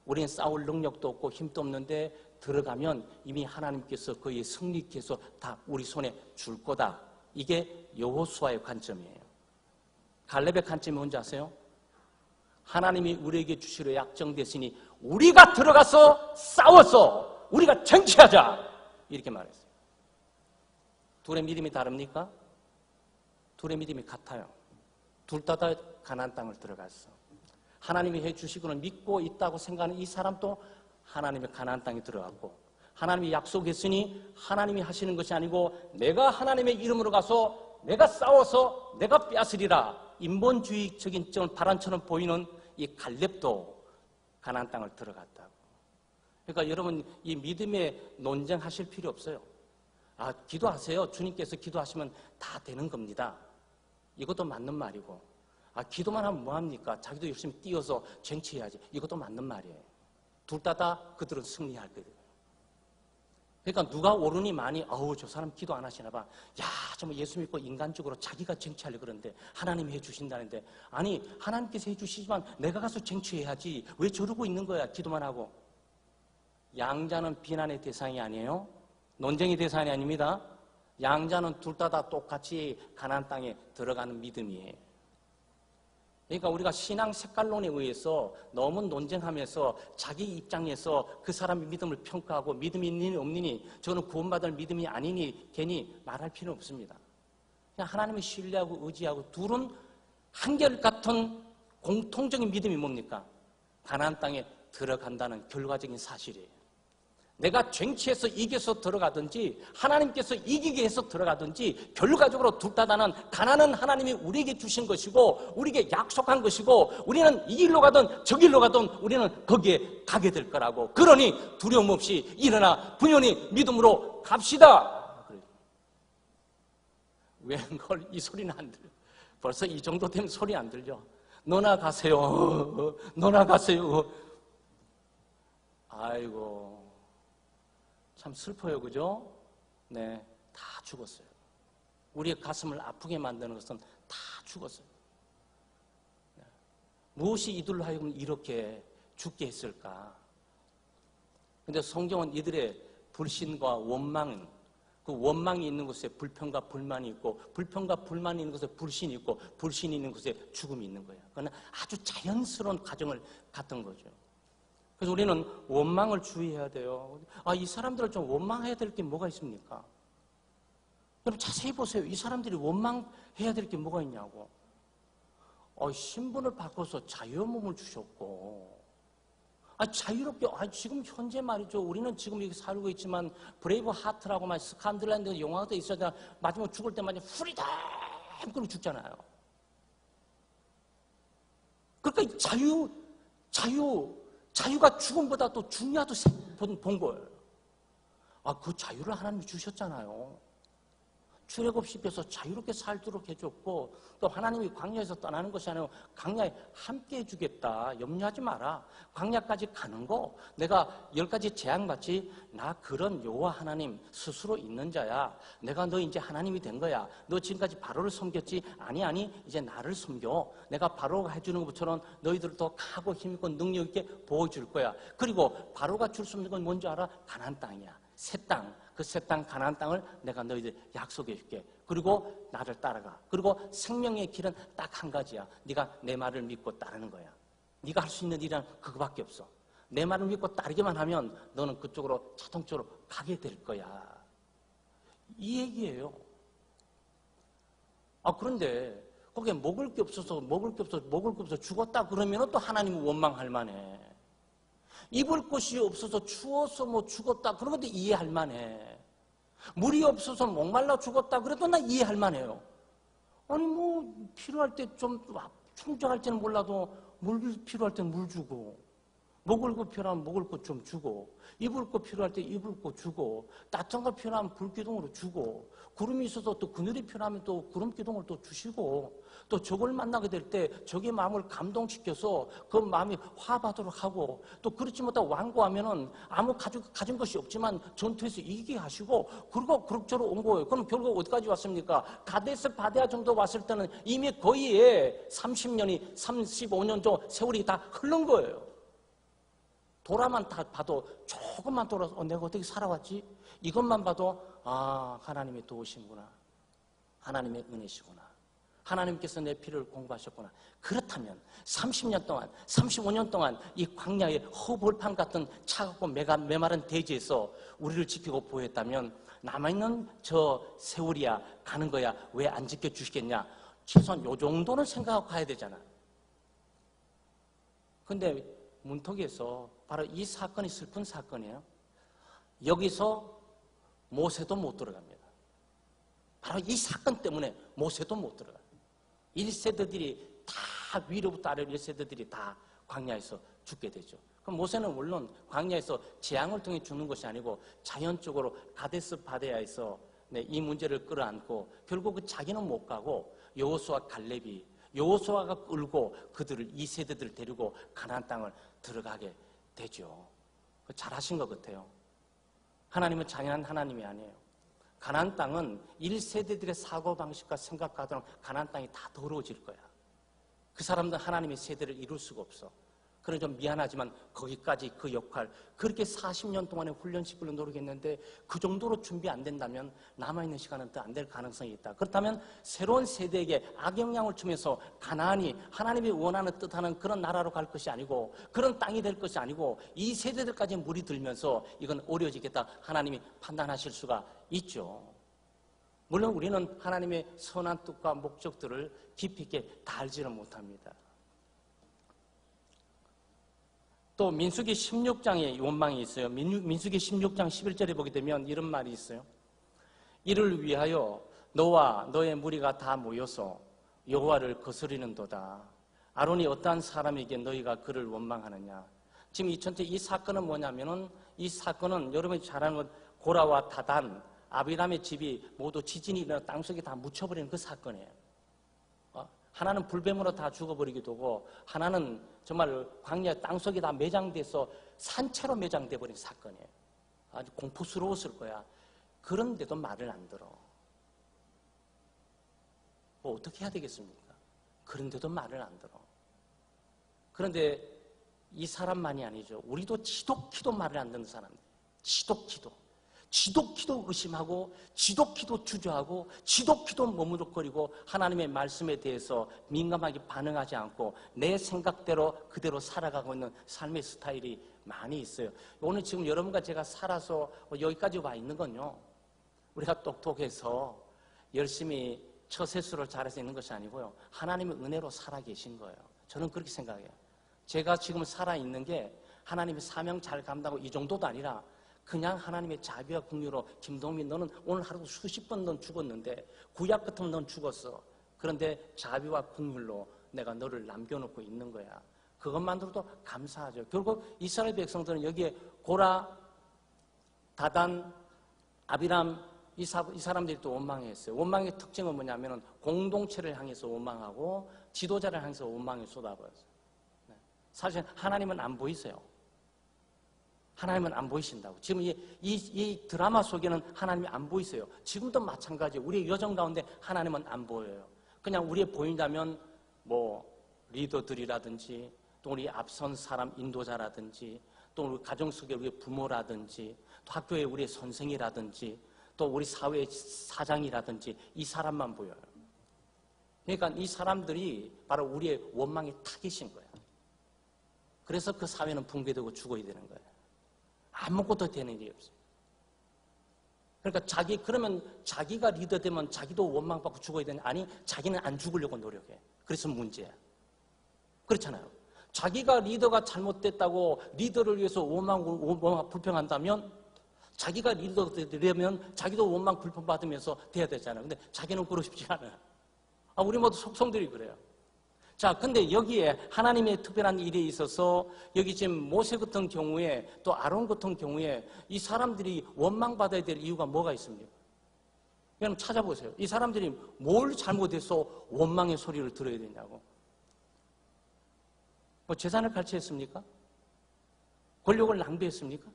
우리는 싸울 능력도 없고 힘도 없는데 들어가면 이미 하나님께서 그의 승리께서 다 우리 손에 줄 거다. 이게 여호수아의 관점이에요. 갈렙의 관점이 뭔지 아세요? 하나님이 우리에게 주시려 약정됐으니 우리가 들어가서 싸워서 우리가 쟁취하자 이렇게 말했어요. 둘의 믿음이 다릅니까? 둘의 믿음이 같아요. 둘 다 가나안 땅을 들어갔어. 하나님이 해주시고는 믿고 있다고 생각하는 이 사람도 하나님의 가나안 땅에 들어갔고 하나님이 약속했으니 하나님이 하시는 것이 아니고 내가 하나님의 이름으로 가서 내가 싸워서 내가 빼앗으리라. 인본주의적인 바람처럼 보이는 이 갈렙도 가나안 땅을 들어갔다고. 그러니까 여러분 이 믿음에 논쟁하실 필요 없어요. 기도하세요. 주님께서 기도하시면 다 되는 겁니다. 이것도 맞는 말이고 기도만 하면 뭐합니까? 자기도 열심히 뛰어서 쟁취해야지. 이것도 맞는 말이에요. 둘 다 그들은 승리할 거예요. 그러니까 누가 옳으니 많이 저 사람 기도 안 하시나 봐. 정말 예수 믿고 인간적으로 자기가 쟁취하려고 그러는데 하나님이 해주신다는데 아니 하나님께서 해주시지만 내가 가서 쟁취해야지. 왜 저러고 있는 거야 기도만 하고. 양자는 비난의 대상이 아니에요. 논쟁의 대상이 아닙니다. 양자는 둘 다 똑같이 가나안 땅에 들어가는 믿음이에요. 그러니까 우리가 신앙 색깔론에 의해서 너무 논쟁하면서 자기 입장에서 그 사람의 믿음을 평가하고 믿음이 있느니 없느니 저는 구원받을 믿음이 아니니 괜히 말할 필요는 없습니다. 그냥 하나님을 신뢰하고 의지하고 둘은 한결같은 공통적인 믿음이 뭡니까? 가나안 땅에 들어간다는 결과적인 사실이에요. 내가 쟁취해서 이겨서 들어가든지 하나님께서 이기게 해서 들어가든지 결과적으로 둘 다 다는 가나안은 하나님이 우리에게 주신 것이고 우리에게 약속한 것이고 우리는 이 길로 가든 저 길로 가든 우리는 거기에 가게 될 거라고. 그러니 두려움 없이 일어나 분연히 믿음으로 갑시다. 웬걸 이 소리는 안 들려. 벌써 이 정도 되면 소리 안 들려. 너나 가세요. 너나 가세요. 아이고 참 슬퍼요. 그죠? 네, 다 죽었어요. 우리의 가슴을 아프게 만드는 것은 다 죽었어요. 네. 무엇이 이들로 하여금 이렇게 죽게 했을까? 근데 성경은 이들의 불신과 원망은 그 원망이 있는 곳에 불평과 불만이 있고 불평과 불만이 있는 곳에 불신이 있고 불신이 있는 곳에 죽음이 있는 거예요. 그건 아주 자연스러운 과정을 갖던 거죠. 그래서 우리는 원망을 주의해야 돼요. 이 사람들을 좀 원망해야 될 게 뭐가 있습니까? 여러분 자세히 보세요. 이 사람들이 원망해야 될 게 뭐가 있냐고. 신분을 바꿔서 자유의 몸을 주셨고, 자유롭게, 지금 현재 말이죠. 우리는 지금 여기 살고 있지만, 브레이브 하트라고만 스칸들랜드 영화도 있어야 마지막 죽을 때마다 후리담! 그러고 죽잖아요. 그러니까 자유가 죽음보다 또 중요하다고 본 거예요. 그 자유를 하나님이 주셨잖아요. 출애굽 시켜서 자유롭게 살도록 해줬고, 또 하나님이 광야에서 떠나는 것이 아니고 광야에 함께 해주겠다. 염려하지 마라. 광야까지 가는 거 내가 10가지 재앙받지. 나 그런 여호와 하나님 스스로 있는 자야. 내가 너 이제 하나님이 된 거야. 너 지금까지 바로를 섬겼지? 아니 이제 나를 섬겨. 내가 바로가 해주는 것처럼 너희들을 더 강하고 힘있고 능력 있게 보여줄 거야. 그리고 바로가 줄 수 있는 건 뭔지 알아? 가나안 땅이야. 새 땅. 그 새 땅 가나안 땅을 내가 너희들 약속해 줄게. 그리고 나를 따라가. 그리고 생명의 길은 딱 한 가지야. 네가 내 말을 믿고 따르는 거야. 네가 할 수 있는 일은 그거밖에 없어. 내 말을 믿고 따르기만 하면 너는 그쪽으로 자동적으로 가게 될 거야. 이 얘기예요. 그런데 거기에 먹을 게 없어서 죽었다 그러면 또 하나님은 원망할 만해. 입을 곳이 없어서 추워서 죽었다 그런 것도 이해할 만해. 물이 없어서 목말라 죽었다 그래도 나 이해할 만해요. 필요할 때 좀 충족할 때는 몰라도 물 필요할 때는 물 주고, 먹을 거 필요하면 먹을 거 좀 주고, 입을 거 필요할 때 입을 거 주고, 따뜻한 거 필요하면 불기둥으로 주고, 구름이 있어서 또 그늘이 필요하면 또 구름 기둥을 또 주시고, 또 적을 만나게 될 때 적의 마음을 감동시켜서 그 마음이 화받도록 하고, 또 그렇지 못하고 완고하면은 아무 가진 것이 없지만 전투에서 이기게 하시고, 그리고 그럭저럭 온 거예요. 그럼 결국 어디까지 왔습니까? 가데스 바데아 정도 왔을 때는 이미 거의 30년이 35년 정도 세월이 다 흐른 거예요. 돌아만 봐도 조금만 돌아서 내가 어떻게 살아왔지? 이것만 봐도 하나님의 도우심구나. 하나님의 은혜시구나. 하나님께서 내 피를 공부하셨구나. 그렇다면 30년 동안 35년 동안 이 광야의 허벌판 같은 차갑고 메마른 대지에서 우리를 지키고 보호했다면 남아있는 저 세월이야 가는 거야 왜 안 지켜주시겠냐. 최소한 요 정도는 생각하고 가야 되잖아. 근데 문턱에서 바로 이 사건이 슬픈 사건이에요. 여기서 모세도 못 들어갑니다. 바로 이 사건 때문에 모세도 못 들어가요. 1세대들이 다 위로부터 아래로 1세대들이 다 광야에서 죽게 되죠. 그럼 모세는 물론 광야에서 재앙을 통해 죽는 것이 아니고 자연적으로 가데스 바데아에서 이 문제를 끌어안고 결국 자기는 못 가고 여호수아 갈렙이 여호수아가 끌고 그들을 2세대들을 데리고 가나안 땅을 들어가게 되죠. 잘하신 것 같아요. 하나님은 잔인한 하나님이 아니에요. 가나안 땅은 1세대들의 사고방식과 생각과는 가나안 땅이 다 더러워질 거야. 그 사람들은 하나님의 세대를 이룰 수가 없어. 그래 좀 미안하지만 거기까지 그 역할 그렇게 40년 동안의 훈련식으로 노력했는데 그 정도로 준비 안 된다면 남아있는 시간은 더 안 될 가능성이 있다. 그렇다면 새로운 세대에게 악영향을 주면서 가나안이 하나님이 원하는 뜻하는 그런 나라로 갈 것이 아니고 그런 땅이 될 것이 아니고 이 세대들까지 물이 들면서 이건 어려워지겠다 하나님이 판단하실 수가 있죠. 물론 우리는 하나님의 선한 뜻과 목적들을 깊이 있게 다 알지는 못합니다. 또 민수기 16장에 원망이 있어요. 민수기 16장 11절에 보게 되면 이런 말이 있어요. 이를 위하여 너와 너의 무리가 다 모여서 여호와를 거스리는도다. 아론이 어떠한 사람에게 너희가 그를 원망하느냐. 지금 이 사건은 뭐냐면은 이 사건은 여러분이 잘 아는 것 고라와 다단 아비람의 집이 모두 지진이 일어나 땅속에 다 묻혀버리는 그 사건이에요. 하나는 불뱀으로 다 죽어버리기도 하고 하나는 정말 광야 땅속에 다 매장돼서 산채로 매장돼 버린 사건이에요. 아주 공포스러웠을 거야. 그런데도 말을 안 들어. 뭐 어떻게 해야 되겠습니까? 그런데도 말을 안 들어. 그런데 이 사람만이 아니죠. 우리도 지독히도 말을 안 듣는 사람들. 지독히도 의심하고 지독히도 주저하고 지독히도 머무르거리고 하나님의 말씀에 대해서 민감하게 반응하지 않고 내 생각대로 그대로 살아가고 있는 삶의 스타일이 많이 있어요. 오늘 지금 여러분과 제가 살아서 여기까지 와 있는 건요. 우리가 똑똑해서 열심히 처세술을 잘해서 있는 것이 아니고요. 하나님의 은혜로 살아계신 거예요. 저는 그렇게 생각해요. 제가 지금 살아있는 게 하나님의 사명 잘 감당하고 이 정도도 아니라 그냥 하나님의 자비와 긍휼로 김동민 너는 오늘 하루도 수십 번 넌 죽었는데 구약 같으면 넌 죽었어. 그런데 자비와 긍휼로 내가 너를 남겨놓고 있는 거야. 그것만으로도 감사하죠. 결국 이스라엘 백성들은 여기에 고라, 다단, 아비람 이 사람들이 또 원망했어요. 원망의 특징은 뭐냐면 공동체를 향해서 원망하고 지도자를 향해서 원망을 쏟아버렸어요. 사실 하나님은 안 보이세요. 하나님은 안 보이신다고. 지금 이 드라마 속에는 하나님이 안 보이세요. 지금도 마찬가지예요. 우리의 여정 가운데 하나님은 안 보여요. 그냥 우리의 보인다면 뭐 리더들이라든지 또 우리 앞선 사람 인도자라든지 또 우리 가정 속의 우리 부모라든지 또 학교의 우리 선생이라든지 또 우리 사회의 사장이라든지 이 사람만 보여요. 그러니까 이 사람들이 바로 우리의 원망의 타깃인 거예요. 그래서 그 사회는 붕괴되고 죽어야 되는 거예요. 아무것도 되는 일이 없어요. 그러니까 그러면 자기가 리더 되면 자기도 원망받고 죽어야 되는, 아니, 자기는 안 죽으려고 노력해. 그래서 문제야. 그렇잖아요. 자기가 리더가 잘못됐다고 리더를 위해서 원망 불평한다면 자기가 리더 되려면 자기도 원망 불평 받으면서 돼야 되잖아요. 근데 자기는 그러고 싶지 않아요. 우리 모두 속성들이 그래요. 자, 근데 여기에 하나님의 특별한 일이 있어서 여기 지금 모세 같은 경우에 또 아론 같은 경우에 이 사람들이 원망받아야 될 이유가 뭐가 있습니까? 그냥 찾아보세요. 이 사람들이 뭘 잘못해서 원망의 소리를 들어야 되냐고. 뭐 재산을 갈취했습니까? 권력을 낭비했습니까?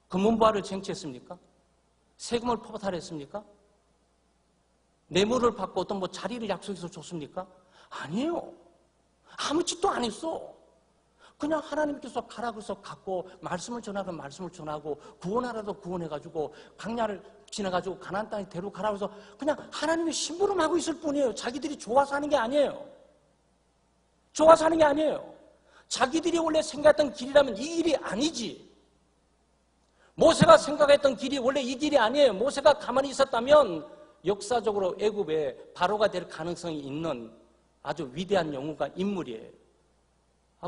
금은부화를 쟁취했습니까? 세금을 포탈했습니까? 뇌물을 받고 어떤 뭐 자리를 약속해서 줬습니까? 아니에요. 아무 짓도 안 했어. 그냥 하나님께서 가라 그래서 갔고 말씀을 전하고 말씀을 전하고 구원하라도 구원해가지고 광야를 지나가지고 가나안 땅에 데려가라 그래서 그냥 하나님의 심부름하고 있을 뿐이에요. 자기들이 좋아서 하는 게 아니에요. 좋아서 하는 게 아니에요. 자기들이 원래 생각했던 길이라면 이 길이 아니지. 모세가 생각했던 길이 원래 이 길이 아니에요. 모세가 가만히 있었다면 역사적으로 애굽에 바로가 될 가능성이 있는 아주 위대한 영웅과 인물이에요.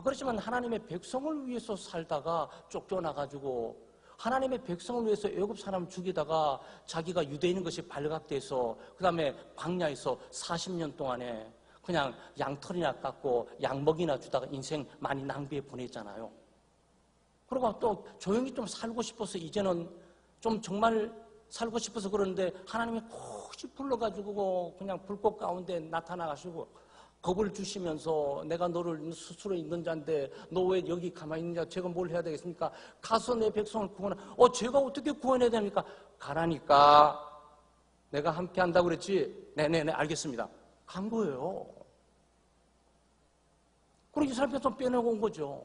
그렇지만 하나님의 백성을 위해서 살다가 쫓겨나가지고 하나님의 백성을 위해서 애굽 사람 죽이다가 자기가 유대인인 것이 발각돼서 그 다음에 광야에서 40년 동안에 그냥 양털이나 깎고 양먹이나 주다가 인생 많이 낭비해 보냈잖아요. 그리고 또 조용히 좀 살고 싶어서 이제는 좀 정말 살고 싶어서 그러는데 하나님이 혹시 불러가지고 그냥 불꽃 가운데 나타나가지고 겁을 주시면서 내가 너를 스스로 있는 자인데 너 왜 여기 가만히 있느냐, 제가 뭘 해야 되겠습니까? 가서 내 백성을 구원해. 제가 어떻게 구원해야 됩니까? 가라니까. 내가 함께 한다고 그랬지? 네네네 알겠습니다. 간 거예요. 그리고 이스라엘 백성 빼내고 온 거죠.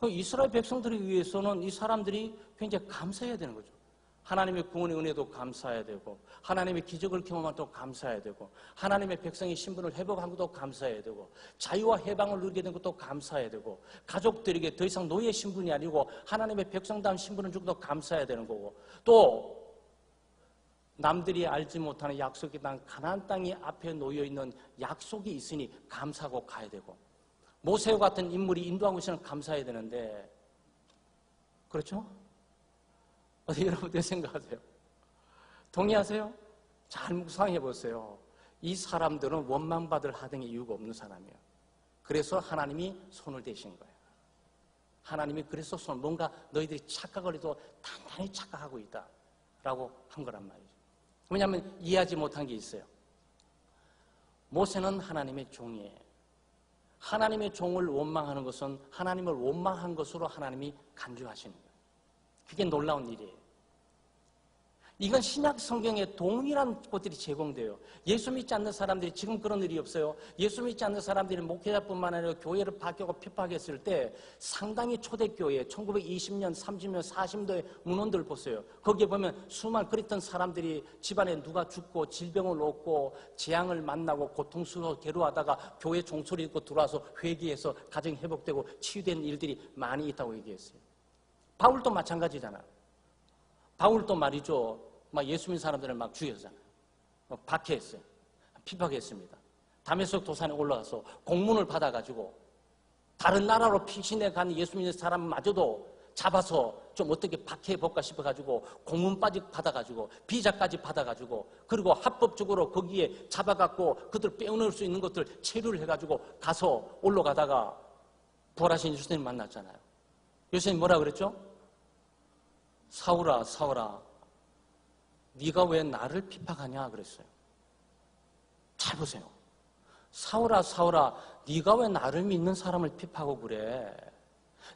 이스라엘 백성들을 위해서는 이 사람들이 굉장히 감사해야 되는 거죠. 하나님의 구원의 은혜도 감사해야 되고 하나님의 기적을 경험한 것도 감사해야 되고 하나님의 백성의 신분을 회복한 것도 감사해야 되고 자유와 해방을 누리게 된 것도 감사해야 되고 가족들에게 더 이상 노예 신분이 아니고 하나님의 백성다운 신분을 주고 도 감사해야 되는 거고 또 남들이 알지 못하는 약속의 땅 가나안 땅이 앞에 놓여있는 약속이 있으니 감사하고 가야 되고 모세와 같은 인물이 인도한 것은 감사해야 되는데 그렇죠? 여러분들 생각하세요? 동의하세요? 잘 묵상해 보세요. 이 사람들은 원망받을 하등의 이유가 없는 사람이에요. 그래서 하나님이 손을 대신 거예요. 하나님이 그래서 뭔가 너희들이 착각을 해도 단단히 착각하고 있다라고 한 거란 말이죠. 왜냐하면 이해하지 못한 게 있어요. 모세는 하나님의 종이에요. 하나님의 종을 원망하는 것은 하나님을 원망한 것으로 하나님이 간주하시는 거예요. 그게 놀라운 일이에요. 이건 신약 성경에 동일한 것들이 제공돼요. 예수 믿지 않는 사람들이 지금 그런 일이 없어요. 예수 믿지 않는 사람들이 목회자뿐만 아니라 교회를 파괴하고 핍박했을 때 상당히 초대교회 1920년, 30년, 40년도의 문헌들을 보세요. 거기에 보면 수많은 그랬던 사람들이 집안에 누가 죽고 질병을 얻고 재앙을 만나고 고통스러워 괴로워하다가 교회 종소리 듣고 들어와서 회개해서 가정이 회복되고 치유된 일들이 많이 있다고 얘기했어요. 바울도 마찬가지잖아. 바울도 말이죠. 막 예수 믿는 사람들을 막 죽였잖아요. 박해했어요. 핍박했습니다. 다메섹 도산에 올라가서 공문을 받아가지고 다른 나라로 피신해 간 예수 믿는 사람마저도 잡아서 좀 어떻게 박해해볼까 싶어가지고 공문까지 받아가지고 비자까지 받아가지고 그리고 합법적으로 거기에 잡아갖고 그들 빼어낼 수 있는 것들 체류를 해가지고 가서 올라가다가 부활하신 예수님 만났잖아요. 예수님 뭐라 그랬죠? 사울아 사울아 네가 왜 나를 핍박하냐 그랬어요. 잘 보세요. 사울아 사울아 네가 왜 나를 믿는 사람을 핍박하고 그래?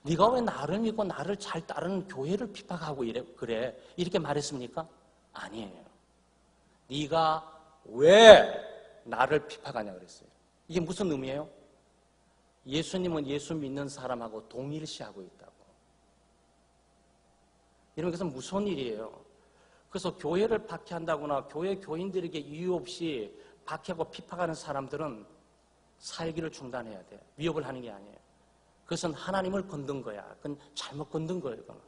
네가 왜 나를 믿고 나를 잘 따르는 교회를 핍박하고 그래? 이렇게 말했습니까? 아니에요. 네가 왜 나를 핍박하냐 그랬어요. 이게 무슨 의미예요? 예수님은 예수 믿는 사람하고 동일시하고 있다고. 이러면 그것은 무서운 일이에요. 그래서 교회를 박해한다거나 교회 교인들에게 이유 없이 박해하고 핍박하는 사람들은 살기를 중단해야 돼. 위협을 하는 게 아니에요. 그것은 하나님을 건든 거야. 그건 잘못 건든 거예요. 그건.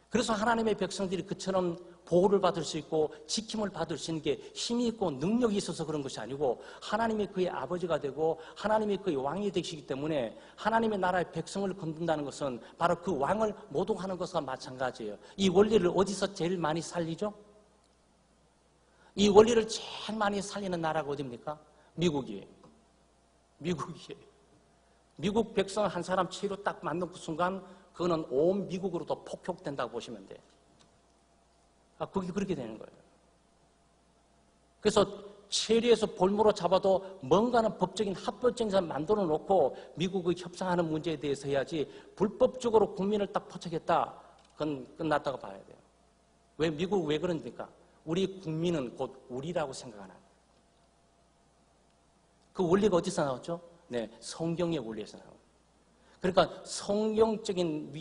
그래서 하나님의 백성들이 그처럼 보호를 받을 수 있고 지킴을 받을 수 있는 게 힘이 있고 능력이 있어서 그런 것이 아니고 하나님이 그의 아버지가 되고 하나님이 그의 왕이 되시기 때문에 하나님의 나라의 백성을 건든다는 것은 바로 그 왕을 모독하는 것과 마찬가지예요. 이 원리를 어디서 제일 많이 살리죠? 이 원리를 제일 많이 살리는 나라가 어디입니까? 미국이에요. 미국 백성 한 사람 체로 딱 맞는 그 순간 그거는 온 미국으로도 폭격된다고 보시면 돼요. 그게 그렇게 되는 거예요. 그래서 체리에서 볼모로 잡아도 뭔가는 법적인 합법적인 사람 만들어 놓고 미국의 협상하는 문제에 대해서 해야지 불법적으로 국민을 딱 포착했다. 그건 끝났다고 봐야 돼요. 왜 미국 왜 그러니까 우리 국민은 곧 우리라고 생각하는 거예요. 그 원리가 어디서 나왔죠? 네, 성경의 원리에서 나와요. 그러니까 성경적인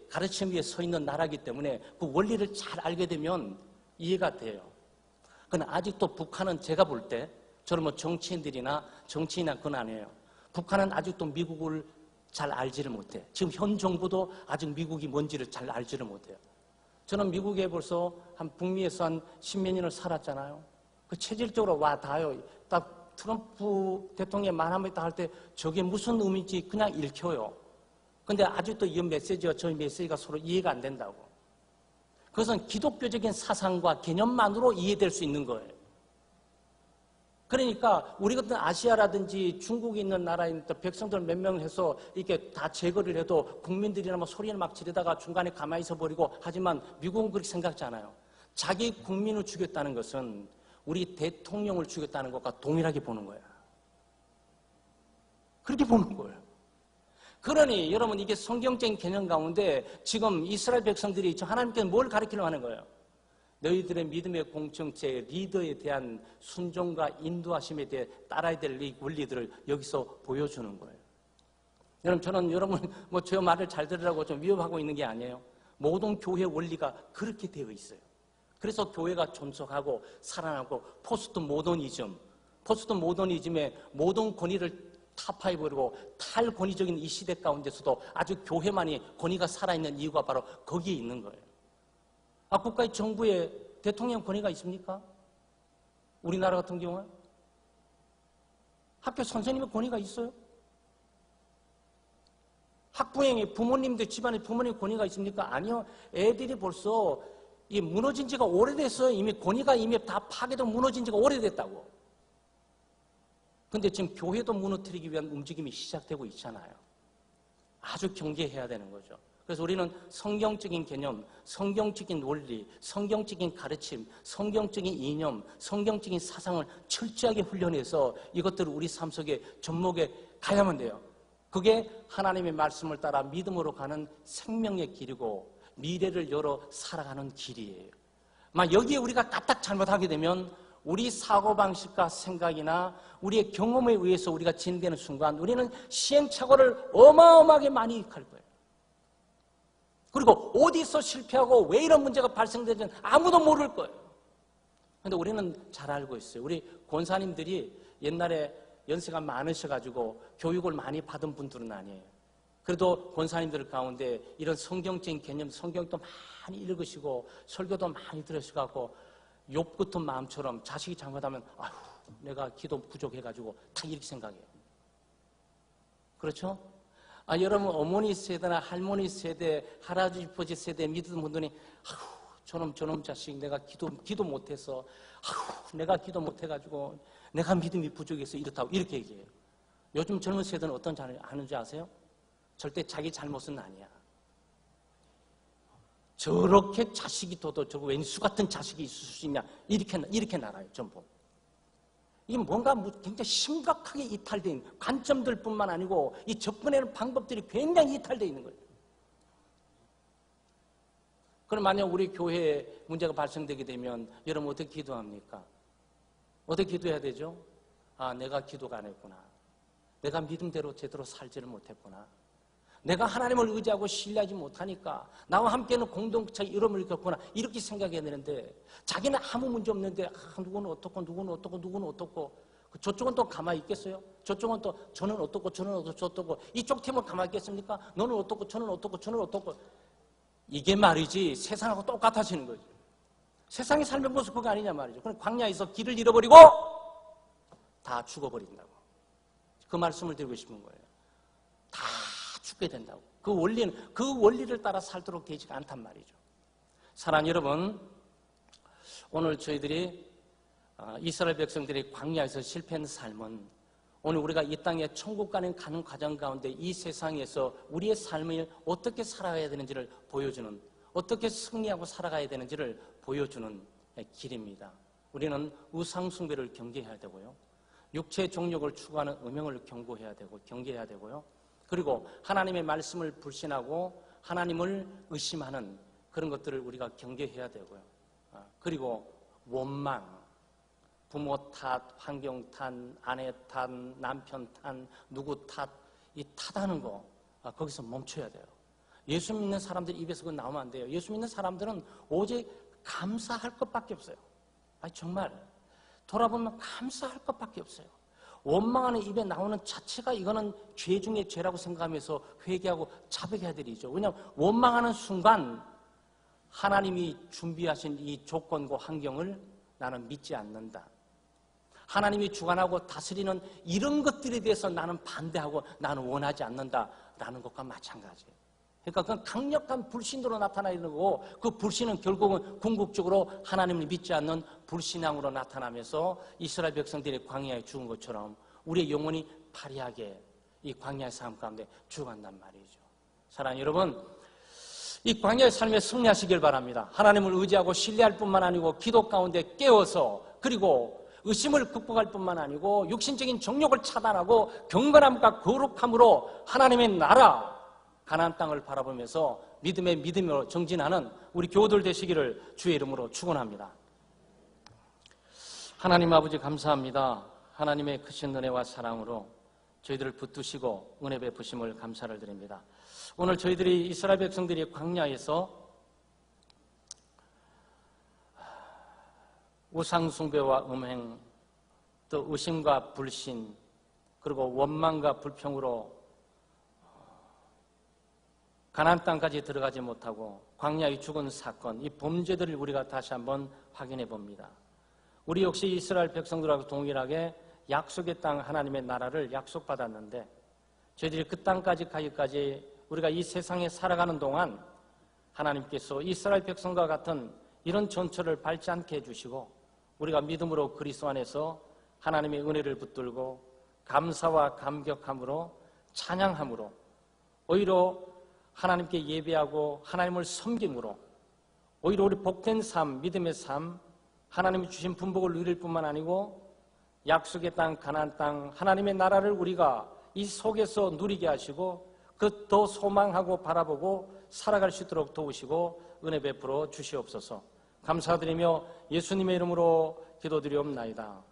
가르침 위에 서 있는 나라이기 때문에 그 원리를 잘 알게 되면 이해가 돼요. 그러나 아직도 북한은 제가 볼 때 저는 뭐 정치인이나 그건 아니에요. 북한은 아직도 미국을 잘 알지를 못해. 지금 현 정부도 아직 미국이 뭔지를 잘 알지를 못해요. 저는 미국에 벌써 북미에서 한 10몇 년을 살았잖아요. 그 체질적으로 와 닿아요. 딱 트럼프 대통령이 말 한번 할 때 저게 무슨 의미인지 그냥 읽혀요. 근데 아직도 이 메시지와 저희 메시지가 서로 이해가 안 된다고. 그것은 기독교적인 사상과 개념만으로 이해될 수 있는 거예요. 그러니까 우리 같은 아시아라든지 중국에 있는 나라에 있는 백성들 몇 명을 해서 이렇게 다 제거를 해도 국민들이나 뭐 소리를 막 지르다가 중간에 가만히 있어버리고 하지만 미국은 그렇게 생각지 않아요. 자기 국민을 죽였다는 것은 우리 대통령을 죽였다는 것과 동일하게 보는 거야. 그렇게 보는 거예요. 그러니 여러분 이게 성경적인 개념 가운데 지금 이스라엘 백성들이 하나님께서 뭘 가르치려고 하는 거예요? 너희들의 믿음의 공동체 리더에 대한 순종과 인도하심에 대해 따라야 될 이 원리들을 여기서 보여주는 거예요. 여러분 저는 여러분 뭐 저 말을 잘 들으라고 좀 위협하고 있는 게 아니에요. 모든 교회 원리가 그렇게 되어 있어요. 그래서 교회가 존속하고 살아나고 포스트 모더니즘의 모든 권위를 타파해버리고 탈권위적인 이 시대 가운데서도 아주 교회만이 권위가 살아있는 이유가 바로 거기에 있는 거예요. 국가의 정부에 대통령 권위가 있습니까? 우리나라 같은 경우는? 학교 선생님의 권위가 있어요? 학부형이 부모님들 집안에 부모님 권위가 있습니까? 아니요. 애들이 벌써 이 무너진 지가 오래됐어요. 이미 권위가 이미 다 파괴되고 무너진 지가 오래됐다고. 근데 지금 교회도 무너뜨리기 위한 움직임이 시작되고 있잖아요. 아주 경계해야 되는 거죠. 그래서 우리는 성경적인 개념, 성경적인 원리, 성경적인 가르침, 성경적인 이념, 성경적인 사상을 철저하게 훈련해서 이것들을 우리 삶 속에 접목해 가야만 돼요. 그게 하나님의 말씀을 따라 믿음으로 가는 생명의 길이고 미래를 열어 살아가는 길이에요. 여기에 우리가 까딱 잘못하게 되면 우리 사고방식과 생각이나 우리의 경험에 의해서 우리가 진행되는 순간 우리는 시행착오를 어마어마하게 많이 일으킬 거예요. 그리고 어디서 실패하고 왜 이런 문제가 발생되는지 아무도 모를 거예요. 그런데 우리는 잘 알고 있어요. 우리 권사님들이 옛날에 연세가 많으셔가지고 교육을 많이 받은 분들은 아니에요. 그래도 권사님들 가운데 이런 성경적인 개념, 성경도 많이 읽으시고 설교도 많이 들으시고 욥 같은 마음처럼 자식이 잘못하면 아휴 내가 기도 부족해가지고 다 이렇게 생각해요. 그렇죠? 여러분 어머니 세대나 할머니 세대, 할아버지 아버지 세대 믿는 분들이 아휴 저놈 자식 내가 기도 못해서 아휴 내가 기도 못해가지고 내가 믿음이 부족해서 이렇다고 이렇게 얘기해요. 요즘 젊은 세대는 어떤 잘 하는지 아세요? 절대 자기 잘못은 아니야. 저렇게 자식이 둬도 저거 왼수 같은 자식이 있을 수 있냐 이렇게 나가요 전부. 이게 뭔가 굉장히 심각하게 이탈되어 있는 관점들뿐만 아니고 이 접근하는 방법들이 굉장히 이탈되어 있는 거예요. 그럼 만약 우리 교회에 문제가 발생되게 되면 여러분 어떻게 기도합니까? 어떻게 기도해야 되죠? 내가 기도가 안 했구나. 내가 믿음대로 제대로 살지를 못했구나. 내가 하나님을 의지하고 신뢰하지 못하니까 나와 함께는 공동체의 이름을 겪구나 이렇게 생각해야 되는데 자기는 아무 문제 없는데 누구는 어떻고 저쪽은 또 가만히 있겠어요? 저쪽은 또 저는 어떻고 이쪽 팀은 가만히 있겠습니까? 너는 어떻고 저는 어떻고 이게 말이지 세상하고 똑같아지는 거죠. 세상의 삶의 모습 그거 아니냐 말이죠. 그럼 광야에서 길을 잃어버리고 다 죽어버린다고. 그 말씀을 드리고 싶은 거예요. 다 죽게 된다고. 그 원리를 따라 살도록 되지가 않단 말이죠. 사랑하는 여러분, 오늘 저희들이 이스라엘 백성들이 광야에서 실패한 삶은 오늘 우리가 이 땅에 천국 가는 과정 가운데 이 세상에서 우리의 삶을 어떻게 살아가야 되는지를 보여주는, 어떻게 승리하고 살아가야 되는지를 보여주는 길입니다. 우리는 우상 숭배를 경계해야 되고요. 육체의 정욕을 추구하는 음행을 경계해야 되고요. 그리고 하나님의 말씀을 불신하고 하나님을 의심하는 그런 것들을 우리가 경계해야 되고요. 그리고 원망, 부모 탓, 환경 탓, 아내 탓, 남편 탓, 누구 탓, 이 탓하는 거 거기서 멈춰야 돼요. 예수 믿는 사람들 입에서 그거 나오면 안 돼요. 예수 믿는 사람들은 오직 감사할 것밖에 없어요. 정말 돌아보면 감사할 것밖에 없어요. 원망하는 입에 나오는 자체가 이거는 죄 중에 죄라고 생각하면서 회개하고 자백해야 되리죠. 왜냐하면 원망하는 순간 하나님이 준비하신 이 조건과 환경을 나는 믿지 않는다. 하나님이 주관하고 다스리는 이런 것들에 대해서 나는 반대하고 나는 원하지 않는다라는 것과 마찬가지예요. 그러니까 그건 강력한 불신으로 나타나는 거고 그 불신은 결국은 궁극적으로 하나님을 믿지 않는 불신앙으로 나타나면서 이스라엘 백성들이 광야에 죽은 것처럼 우리의 영혼이 파리하게 이 광야의 삶 가운데 죽어간단 말이죠. 사랑하는 여러분, 이 광야의 삶에 승리하시길 바랍니다. 하나님을 의지하고 신뢰할 뿐만 아니고 기도 가운데 깨어서 그리고 의심을 극복할 뿐만 아니고 육신적인 정욕을 차단하고 경건함과 거룩함으로 하나님의 나라 가나안 땅을 바라보면서 믿음의 믿음으로 정진하는 우리 교우들 되시기를 주의 이름으로 축원합니다. 하나님 아버지 감사합니다. 하나님의 크신 은혜와 사랑으로 저희들을 붙드시고 은혜 베푸심을 감사를 드립니다. 오늘 저희들이 이스라엘 백성들이 광야에서 우상 숭배와 음행, 또 의심과 불신, 그리고 원망과 불평으로 가나안 땅까지 들어가지 못하고 광야에 죽은 사건, 이 범죄들을 우리가 다시 한번 확인해 봅니다. 우리 역시 이스라엘 백성들하고 동일하게 약속의 땅 하나님의 나라를 약속받았는데 저희들이 그 땅까지 가기까지 우리가 이 세상에 살아가는 동안 하나님께서 이스라엘 백성과 같은 이런 전철을 밟지 않게 해주시고 우리가 믿음으로 그리스도 안에서 하나님의 은혜를 붙들고 감사와 감격함으로 찬양함으로 오히려 하나님께 예배하고 하나님을 섬김으로 오히려 우리 복된 삶, 믿음의 삶, 하나님이 주신 분복을 누릴 뿐만 아니고 약속의 땅, 가나안 땅, 하나님의 나라를 우리가 이 속에서 누리게 하시고 그 더 소망하고 바라보고 살아갈 수 있도록 도우시고 은혜 베풀어 주시옵소서. 감사드리며 예수님의 이름으로 기도드리옵나이다.